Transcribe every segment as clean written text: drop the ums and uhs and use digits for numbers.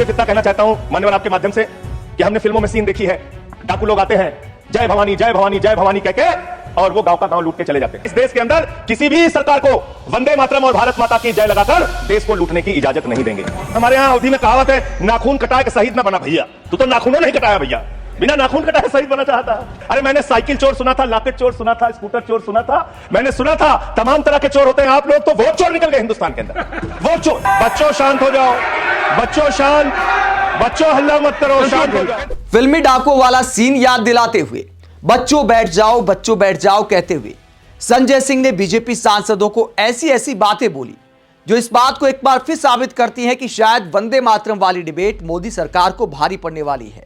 सिर्फ इतना कहना चाहता हूं मान्यवर आपके माध्यम से कि हमने फिल्मों में सीन देखी है, डाकू लोग आते हैं जय भवानी जय भवानी जय भवानी कहके और वो गांव का गांव लूट के चले जाते हैं। इस देश के अंदर किसी भी सरकार को वंदे मातरम और भारत माता की जय लगाकर देश को लूटने की इजाजत नहीं देंगे। हमारे यहां अवधि में कहावत है, नाखून कटाए के शहीद ना बना भैया। तू तो नाखूनों नहीं कटाया भैया, बिना नाखून कटाए शहीद बना चाहता। अरे मैंने साइकिल चोर सुना था, लॉकेट चोर सुना था, स्कूटर चोर सुना था, मैंने सुना था तमाम तरह के चोर होते हैं। आप लोग तो वोट चोर निकल गए हिंदुस्तान के अंदर, वोट चोर। बच्चों शांत हो जाओ, बच्चों शांत, बच्चों हल्ला मत करो, शांत हो जाओ। फिल्मी डाकुओं वाला सीन याद दिलाते हुए बच्चों बैठ जाओ कहते हुए संजय सिंह ने बीजेपी सांसदों को ऐसी बातें बोली जो इस बात को एक बार फिर साबित करती हैं कि शायद वंदे मातरम वाली डिबेट मोदी सरकार को भारी पड़ने वाली है।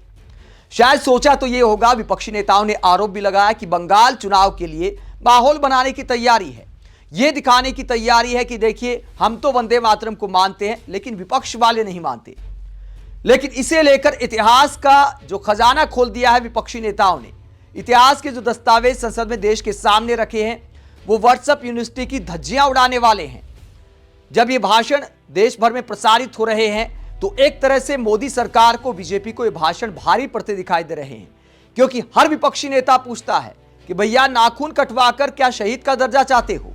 शायद सोचा तो यह होगा, विपक्षी नेताओं ने आरोप भी लगाया कि बंगाल चुनाव के लिए माहौल बनाने की तैयारी है, यह दिखाने की तैयारी है कि देखिए हम तो वंदे मातरम को मानते हैं लेकिन विपक्ष वाले नहीं मानते। लेकिन इसे लेकर इतिहास का जो खजाना खोल दिया है विपक्षी नेताओं ने, इतिहास के जो दस्तावेज संसद में देश के सामने रखे हैं वो व्हाट्सएप यूनिवर्सिटी की धज्जियां उड़ाने वाले हैं। जब ये भाषण देश भर में प्रसारित हो रहे हैं तो एक तरह से मोदी सरकार को, बीजेपी को ये भाषण भारी पड़ते दिखाई दे रहे हैं, क्योंकि हर विपक्षी नेता पूछता है कि भैया नाखून कटवाकर क्या शहीद का दर्जा चाहते हो।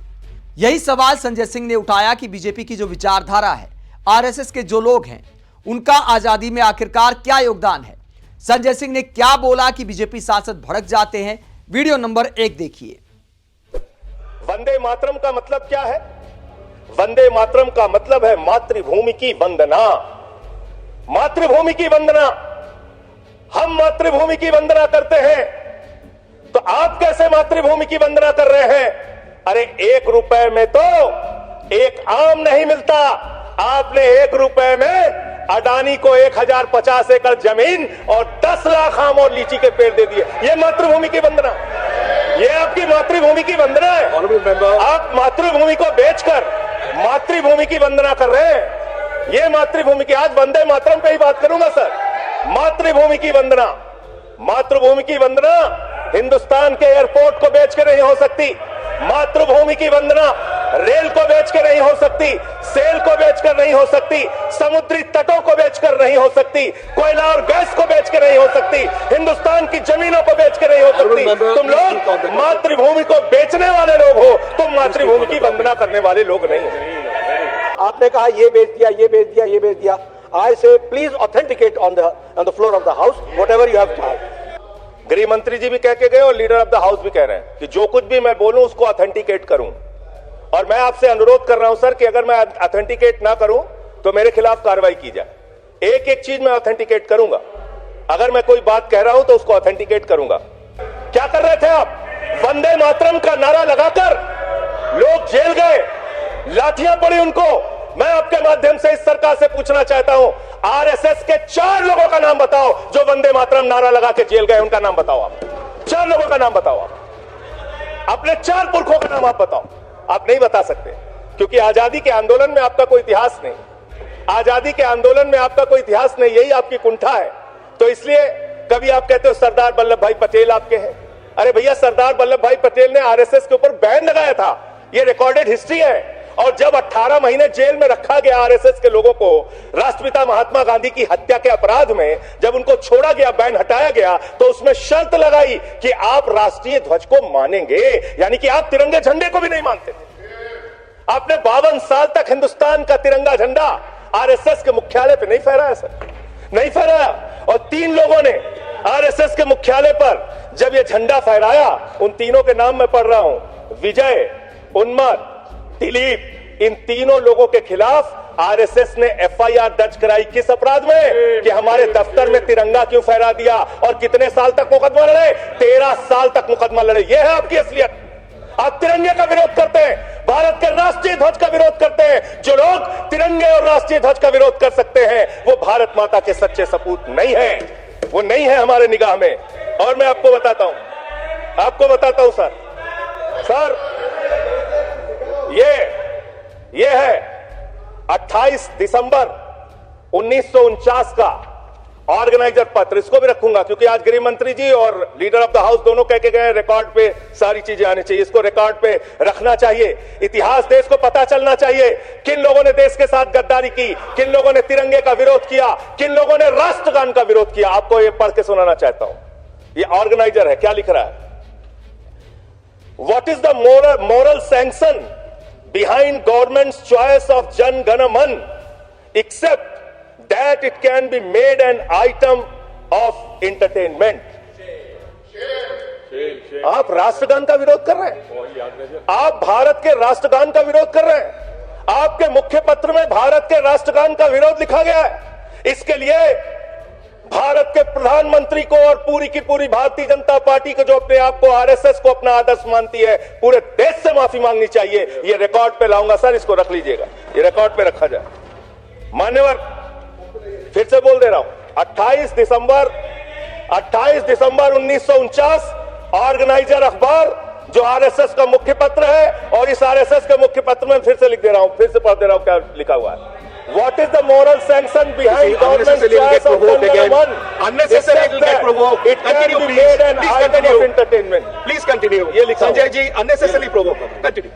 यही सवाल संजय सिंह ने उठाया कि बीजेपी की जो विचारधारा है, आरएसएस के जो लोग हैं, उनका आजादी में आखिरकार क्या योगदान है। संजय सिंह ने क्या बोला कि बीजेपी सांसद भड़क जाते हैं। वीडियो नंबर 1 देखिए। वंदे मातरम का मतलब क्या है? वंदे मातरम का मतलब है मातृभूमि की वंदना। मातृभूमि की वंदना, हम मातृभूमि की वंदना करते हैं तो आप कैसे मातृभूमि की वंदना कर रहे हैं? अरे 1 रुपए में तो एक आम नहीं मिलता। आपने 1 रुपए में अडानी को 1050 एकड़ जमीन और 10 लाख आम और लीची के पेड़ दे दिए। ये मातृभूमि की वंदना, ये आपकी मातृभूमि की वंदना है। आप मातृभूमि को बेचकर मातृभूमि की वंदना कर रहे हैं। ये मातृभूमि की, आज वंदे मातरम पे ही बात करूंगा सर। मातृभूमि की वंदना, मातृभूमि की वंदना हिंदुस्तान के एयरपोर्ट को बेच के नहीं हो सकती। मातृभूमि की वंदना रेल को बेचकर नहीं हो सकती, सेल को बेचकर नहीं हो सकती, समुद्री तटों को बेचकर नहीं हो सकती, कोयला और गैस को बेचकर नहीं हो सकती, हिंदुस्तान की जमीनों को बेचकर नहीं हो सकती। तुम लोग मातृभूमि को बेचने वाले लोग हो, तुम मातृभूमि की वंदना करने वाले लोग नहीं हो। आपने कहा ये बेच दिया, ये बेच दिया, ये बेच दिया। आई से please authenticate on the floor of the house whatever you have charge. गृह मंत्री जी भी कह के गए और लीडर ऑफ द हाउस भी कह रहे हैं कि जो कुछ भी मैं बोलूं उसको ऑथेंटिकेट करूं। और मैं आपसे अनुरोध कर रहा हूं सर कि अगर मैं ऑथेंटिकेट ना करूं तो मेरे खिलाफ कार्रवाई की जाए। एक एक चीज मैं ऑथेंटिकेट करूंगा। अगर मैं कोई बात कह रहा हूं तो उसको ऑथेंटिकेट करूंगा। क्या कर रहे थे आप? वंदे मातरम का नारा लगाकर लोग जेल गए, लाठियां पड़ी उनको। मैं आपके माध्यम से इस सरकार से पूछना चाहता हूं, आरएसएस के 4 लोगों का नाम बताओ जो वंदे मातरम नारा लगा के जेल गए। उनका नाम बताओ आप। 4 लोगों का नाम बताओ आप। अपने 4 पुरखों का नाम आप बताओ। आप नहीं बता सकते क्योंकि आजादी के आंदोलन में आपका कोई इतिहास नहीं। आजादी के आंदोलन में आपका कोई इतिहास नहीं, यही आपकी कुंठा है। तो इसलिए कभी आप कहते हो सरदार वल्लभ भाई पटेल आपके हैं। अरे भैया, सरदार वल्लभ भाई पटेल ने आरएसएस के ऊपर बैन लगाया था, यह रिकॉर्डेड हिस्ट्री है। और जब 18 महीने जेल में रखा गया आरएसएस के लोगों को राष्ट्रपिता महात्मा गांधी की हत्या के अपराध में, जब उनको छोड़ा गया, बैन हटाया गया, तो उसमें शर्त लगाई कि आप राष्ट्रीय ध्वज को मानेंगे, यानी कि आप तिरंगे झंडे को भी नहीं मानते थे। आपने 52 साल तक हिंदुस्तान का तिरंगा झंडा आरएसएस के मुख्यालय पे नहीं फहराया सर, नहीं फहराया। और 3 लोगों ने आरएसएस के मुख्यालय पर जब यह झंडा फहराया, उन तीनों के नाम मैं पढ़ रहा हूं, विजय, उन्मत, दिलीप, इन तीनों लोगों के खिलाफ आरएसएस ने एफआईआर दर्ज कराई। किस अपराध में? कि हमारे दफ्तर में तिरंगा क्यों फहरा दिया। और कितने साल तक मुकदमा लड़े? 13 साल तक मुकदमा लड़े। यह है आपकी असलियत। आप तिरंगे का विरोध करते हैं, भारत के राष्ट्रीय ध्वज का विरोध करते हैं। जो लोग तिरंगे और राष्ट्रीय ध्वज का विरोध कर सकते हैं वो भारत माता के सच्चे सपूत नहीं है, वो नहीं है हमारे निगाह में। और मैं आपको बताता हूं सर, ये है 28 दिसंबर 1949 का ऑर्गेनाइजर पत्र, इसको भी रखूंगा, क्योंकि आज गृह मंत्री जी और लीडर ऑफ द हाउस दोनों कह के गए रिकॉर्ड पे सारी चीजें आनी चाहिए, इसको रिकॉर्ड पे रखना चाहिए। इतिहास देश को पता चलना चाहिए किन लोगों ने देश के साथ गद्दारी की, किन लोगों ने तिरंगे का विरोध किया, किन लोगों ने राष्ट्रगान का विरोध किया। आपको ये पढ़ के सुनाना चाहता हूं, ये ऑर्गेनाइजर है, क्या लिख रहा है। What is the moral sanction behind government's choice of Jan Gana Man, except that it can be made an item of entertainment? आप राष्ट्रगान का विरोध कर रहे हैं, आप भारत के राष्ट्रगान का विरोध कर रहे हैं। आपके मुख्य पत्र में भारत के राष्ट्रगान का विरोध लिखा गया है। इसके लिए भारत के प्रधानमंत्री को और पूरी की पूरी भारतीय जनता पार्टी को, जो अपने आप को आरएसएस को अपना आदर्श मानती है, पूरे देश से माफी मांगनी चाहिए। ये रिकॉर्ड पे लाऊंगा सर, इसको रख लीजिएगा, ये रिकॉर्ड पे रखा जाए। मान्यवर, फिर से बोल दे रहा हूं, 28 दिसंबर 1949 ऑर्गेनाइजर अखबार जो आरएसएस का मुख्य पत्र है, और इस आरएसएस के मुख्य पत्र में फिर से लिख दे रहा हूं, फिर से पढ़ दे रहा हूं क्या लिखा हुआ है। What is the moral sanction behind government's choice of Jan Gana Man? Unnecessarily it'll get provoked. It can Continue, be please. made an Please item continue. of entertainment. Please continue. ये लिखा संजय हुआ। जी unnecessarily provoke. Continue.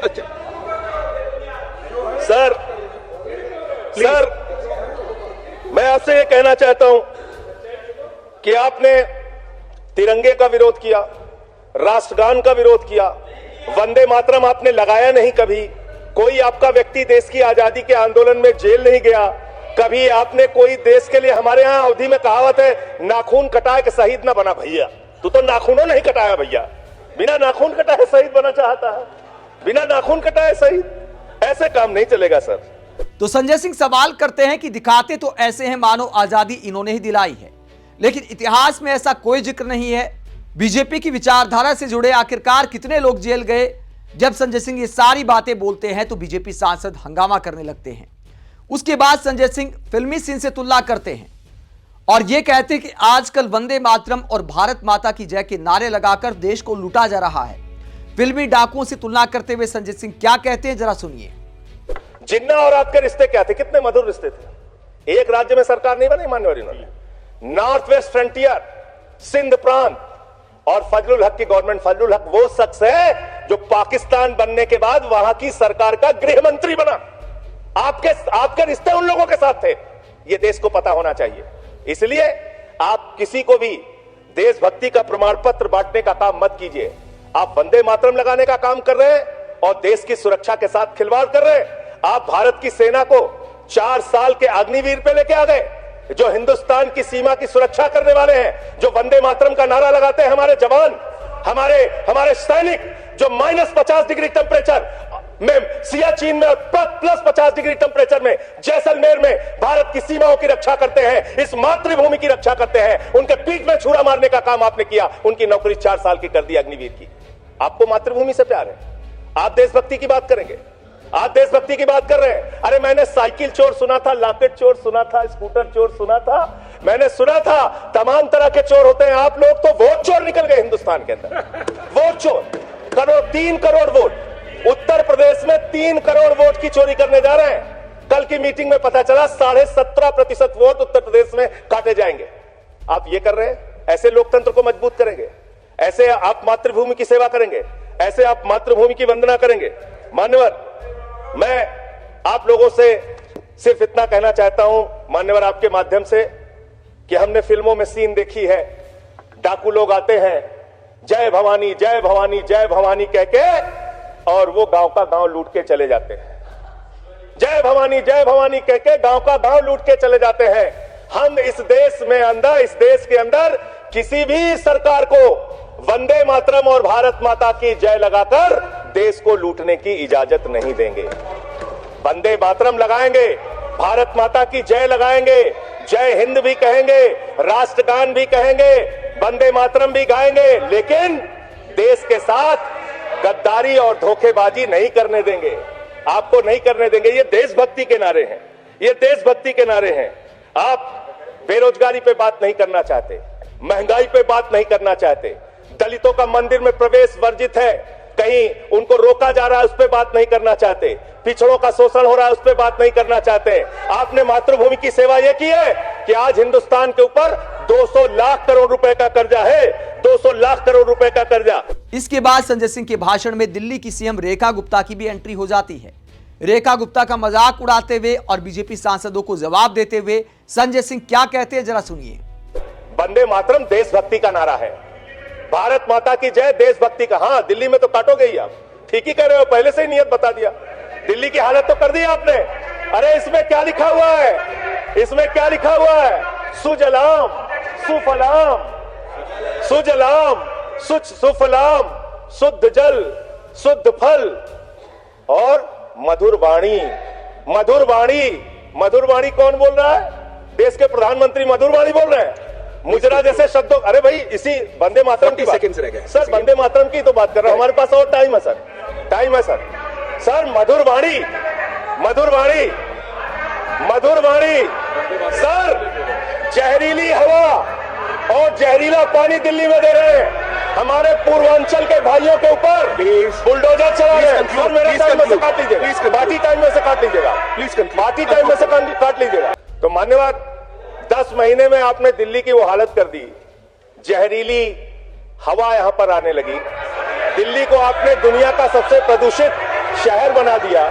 अच्छा। Sir, मैं आपसे ये कहना चाहता हूं कि आपने तिरंगे का विरोध किया, राष्ट्रगान का विरोध किया, वंदे मातरम आपने लगाया नहीं कभी। कोई आपका व्यक्ति देश की आजादी के आंदोलन में जेल नहीं गया कभी। आपने कोई देश के लिए, हमारे यहां अवधि में कहावत है, नाखून कटाए के शहीद ना बना भैया। तू तो नाखूनों नहीं कटाया भैया, बिना नाखून कटाए शहीद बना चाहता है, बिना नाखून कटाए शहीद। ऐसे काम नहीं चलेगा सर। तो संजय सिंह सवाल करते हैं कि दिखाते तो ऐसे हैं मानो आजादी इन्होंने ही दिलाई है, लेकिन इतिहास में ऐसा कोई जिक्र नहीं है। बीजेपी की विचारधारा से जुड़े आखिरकार कितने लोग जेल गए? जब संजय सिंह ये सारी बातें बोलते हैं तो बीजेपी सांसद हंगामा करने लगते हैं। उसके बाद संजय सिंह फिल्मी सीन से तुलना करते हैं और ये कहते हैं कि आजकल वंदे मातरम और भारत माता की जय के नारे लगाकर देश को लूटा जा रहा है। फिल्मी डाकुओं से तुलना करते हुए संजय सिंह क्या कहते हैं, जरा सुनिए। जिन्ना और आपके रिश्ते क्या थे, कितने मधुर रिश्ते थे। एक राज्य में सरकार नहीं बनाई मान्यवर इन्होंने। नॉर्थ वेस्ट फ्रंटियर, सिंध प्रांत और फजलुल हक की गवर्नमेंट। फजलुल हक वो शख्स है जो पाकिस्तान बनने के बाद वहां की सरकार का गृह मंत्री बना। आपके रिश्ते उन लोगों के साथ थे, ये देश को पता होना चाहिए। इसलिए आप किसी को भी देशभक्ति का प्रमाण पत्र बांटने का काम मत कीजिए। आप वंदे मातरम लगाने का काम कर रहे हैं और देश की सुरक्षा के साथ खिलवाड़ कर रहे हैं। आप भारत की सेना को 4 साल के अग्निवीर पे लेके आ गए, जो हिंदुस्तान की सीमा की सुरक्षा करने वाले हैं, जो वंदे मातरम का नारा लगाते हैं हमारे जवान, हमारे सैनिक, जो -50 डिग्री टेम्परेचर में सियाचिन में और +50 डिग्री टेम्परेचर में जैसलमेर में भारत की सीमाओं की रक्षा करते हैं, इस मातृभूमि की रक्षा करते हैं। उनके पीठ में छुरा मारने का काम आपने किया, उनकी नौकरी 4 साल की कर दी अग्निवीर की। आपको मातृभूमि से प्यार है, आप देशभक्ति की बात करेंगे, आप देशभक्ति की बात कर रहे हैं। अरे मैंने साइकिल चोर सुना था, लॉकेट चोर सुना था, स्कूटर चोर सुना था, मैंने सुना था तमाम तरह के चोर होते हैं। आप लोग तो वोट चोर निकल गए हिंदुस्तान के अंदर। वोट चोर, 3 करोड़ वोट उत्तर प्रदेश में 3 करोड़ वोट की चोरी करने जा रहे हैं। कल की मीटिंग में पता चला 17.5% वोट उत्तर प्रदेश में काटे जाएंगे। आप ये कर रहे हैं, ऐसे लोकतंत्र को मजबूत करेंगे, ऐसे आप मातृभूमि की सेवा करेंगे, ऐसे आप मातृभूमि की वंदना करेंगे। मान्यवर, मैं आप लोगों से सिर्फ इतना कहना चाहता हूं मान्यवर आपके माध्यम से कि हमने फिल्मों में सीन देखी है, डाकू लोग आते हैं, जय भवानी जय भवानी जय भवानी कह के, और वो गांव का गांव लूट के चले जाते हैं। जय भवानी कह के गांव का गांव लूट के चले जाते हैं। हम इस देश के अंदर किसी भी सरकार को वंदे मातरम और भारत माता की जय लगाकर देश को लूटने की इजाजत नहीं देंगे। वंदे मातरम लगाएंगे, भारत माता की जय लगाएंगे, जय हिंद भी कहेंगे, राष्ट्रगान भी कहेंगे, वंदे मातरम भी गाएंगे, लेकिन देश के साथ गद्दारी और धोखेबाजी नहीं करने देंगे, आपको नहीं करने देंगे। ये देशभक्ति के नारे हैं, ये देशभक्ति के नारे हैं। आप बेरोजगारी पे बात नहीं करना चाहते, महंगाई पे बात नहीं करना चाहते, दलितों का मंदिर में प्रवेश वर्जित है, कहीं उनको रोका जा रहा है, उस पर बात नहीं करना चाहते, पिछड़ों का शोषण हो रहा है, उस पर बात नहीं करना चाहते। आपने मातृभूमि की सेवा यह की है कि आज हिंदुस्तान के ऊपर 200 लाख करोड़ रुपए का कर्जा है, 200 लाख करोड़ रुपए का कर्जा। इसके बाद संजय सिंह के भाषण में दिल्ली की सीएम रेखा गुप्ता की भी एंट्री हो जाती है। रेखा गुप्ता का मजाक उड़ाते हुए और बीजेपी सांसदों को जवाब देते हुए संजय सिंह क्या कहते हैं, जरा सुनिए। वंदे मातरम देशभक्ति का नारा है, भारत माता की जय देशभक्ति का। हाँ, दिल्ली में तो काटोगे ही आप, ठीक ही कह रहे हो, पहले से ही नियत बता दिया। दिल्ली की हालत तो कर दी आपने। अरे इसमें क्या लिखा हुआ है, इसमें क्या लिखा हुआ है? सुजलाम सुफलाम, सुजलाम सुफलाम, शुद्ध जल शुद्ध फल और मधुर वाणी। मधुर वाणी, मधुर वाणी कौन बोल रहा है? देश के प्रधानमंत्री मधुर वाणी बोल रहे हैं। मुजरा जैसे शब्दों, अरे भाई इसी वंदे मातरम की सेकंड्स रह गए सर, वंदे मातरम की तो बात कर रहा हूं, हमारे पास और टाइम है सर, टाइम है सर। सर मधुर वाणी, मधुर वाणी, मधुर वाणी। सर जहरीली हवा और जहरीला पानी दिल्ली में दे रहे हैं, हमारे पूर्वांचल के भाइयों के ऊपर बुलडोजर चला रहे हैं। सर मेरे टाइम में से काट लीजिएगा, बाकी टाइम में से काट लीजिएगा, बाकी टाइम में से काट लीजिएगा। तो मान्यवर, 10 महीने में आपने दिल्ली की वो हालत कर दी, जहरीली हवा यहां पर आने लगी। दिल्ली को आपने दुनिया का सबसे प्रदूषित शहर बना दिया।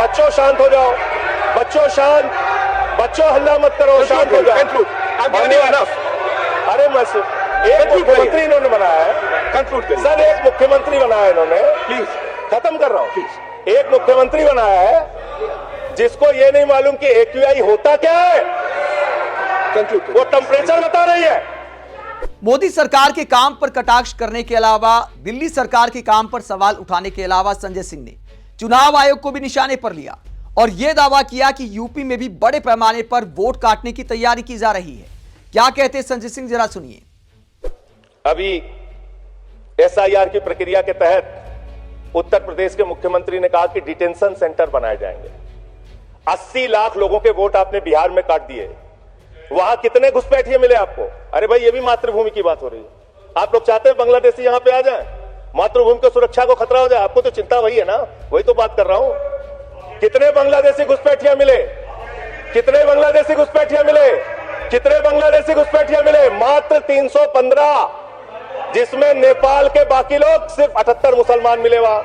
बच्चों शांत हो जाओ, बच्चों शांत, बच्चों हल्ला मत करो, शांत हो जाओ। अरे मैं एक मुख्यमंत्री इन्होंने बनाया है, कंक्लूड करिए सर। एक मुख्यमंत्री बनाया इन्होंने, प्लीज खत्म कर रहा हूं, प्लीज। एक मुख्यमंत्री बनाया है जिसको ये नहीं मालूम कि AQI होता क्या है, वो टेम्परेचर बता रही है। मोदी सरकार के काम पर कटाक्ष करने के अलावा, दिल्ली सरकार के काम पर सवाल उठाने के अलावा संजय सिंह ने चुनाव आयोग को भी निशाने पर लिया और यह दावा किया कि यूपी में भी बड़े पैमाने पर वोट काटने की तैयारी की जा रही है। क्या कहते हैं संजय सिंह, जरा सुनिए। अभी SIR की प्रक्रिया के तहत उत्तर प्रदेश के मुख्यमंत्री ने कहा कि डिटेंशन सेंटर बनाए जाएंगे। 80 लाख लोगों के वोट आपने बिहार में काट दिए, वहां कितने घुसपैठिए मिले आपको? अरे भाई ये भी मातृभूमि की बात हो रही है। आप लोग चाहते हैं बांग्लादेशी यहां पे आ जाएं, मातृभूमि को सुरक्षा को खतरा हो जाए? आपको तो चिंता वही है ना, वही तो बात कर रहा हूं। कितने बांग्लादेशी घुसपैठिया मिले, कितने बांग्लादेशी घुसपैठिया मिले, कितने बांग्लादेशी घुसपैठिया मिले? मात्र 315, जिसमें नेपाल के बाकी लोग, सिर्फ 78 मुसलमान मिले वहां।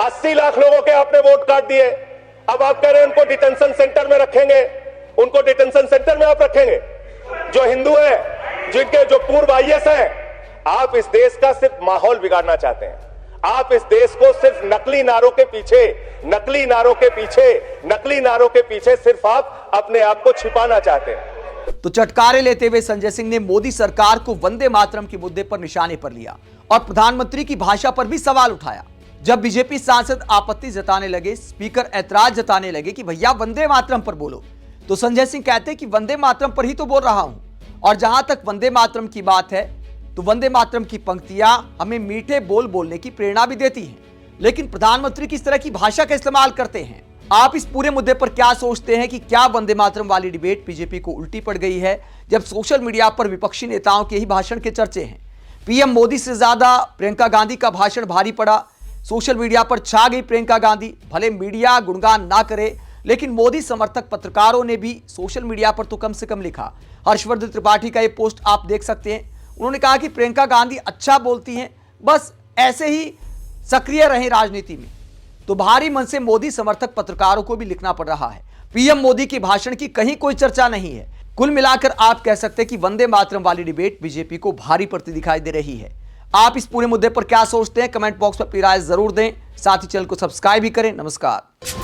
80 लाख लोगों के आपने वोट काट दिए। अब आप कह रहे हैं उनको डिटेंशन सेंटर में रखेंगे, उनको डिटेंशन सेंटर में आप रखेंगे जो हिंदू है, जिनके जो पूर्व IAS हैं। आप इस देश का सिर्फ माहौल बिगाड़ना चाहते हैं। आप इस देश को सिर्फ नकली नारों के पीछे, नकली नारों के पीछे, नकली नारों के पीछे सिर्फ आप अपने आप को छिपाना चाहते हैं। तो चटकारे लेते हुए संजय सिंह ने मोदी सरकार को वंदे मातरम के मुद्दे पर निशाने पर लिया और प्रधानमंत्री की भाषा पर भी सवाल उठाया। जब बीजेपी सांसद आपत्ति जताने लगे, स्पीकर ऐतराज जताने लगे कि भैया वंदे मातरम पर बोलो, तो संजय सिंह कहते कि वंदे मातरम पर ही तो बोल रहा हूं। और जहां तक वंदे मातरम की बात है, तो वंदे मातरम की पंक्तियां हमें मीठे बोल बोलने की प्रेरणा भी देती हैं, लेकिन प्रधानमंत्री किस तरह की भाषा का इस्तेमाल करते हैं। आप इस पूरे मुद्दे पर क्या सोचते हैं कि क्या वंदे मातरम वाली डिबेट बीजेपी को उल्टी पड़ गई है, जब सोशल मीडिया पर विपक्षी नेताओं के ही भाषण के चर्चे हैं? पीएम मोदी से ज्यादा प्रियंका गांधी का भाषण भारी पड़ा, सोशल मीडिया पर छा गई प्रियंका गांधी। भले मीडिया गुणगान ना करे, लेकिन मोदी समर्थक पत्रकारों ने भी सोशल मीडिया पर तो कम से कम लिखा। हर्षवर्धन त्रिपाठी का ये पोस्ट आप देख सकते हैं। उन्होंने कहा कि प्रियंका गांधी अच्छा बोलती हैं, बस ऐसे ही सक्रिय रहें राजनीति में। तो भारी मन से मोदी समर्थक पत्रकारों को भी लिखना पड़ रहा है। पीएम मोदी के भाषण की कहीं कोई चर्चा नहीं है। कुल मिलाकर आप कह सकते हैं कि वंदे मातरम वाली डिबेट बीजेपी को भारी पड़ती दिखाई दे रही है। आप इस पूरे मुद्दे पर क्या सोचते हैं, कमेंट बॉक्स में अपनी राय जरूर दें। साथ ही चैनल को सब्सक्राइब भी करें। नमस्कार।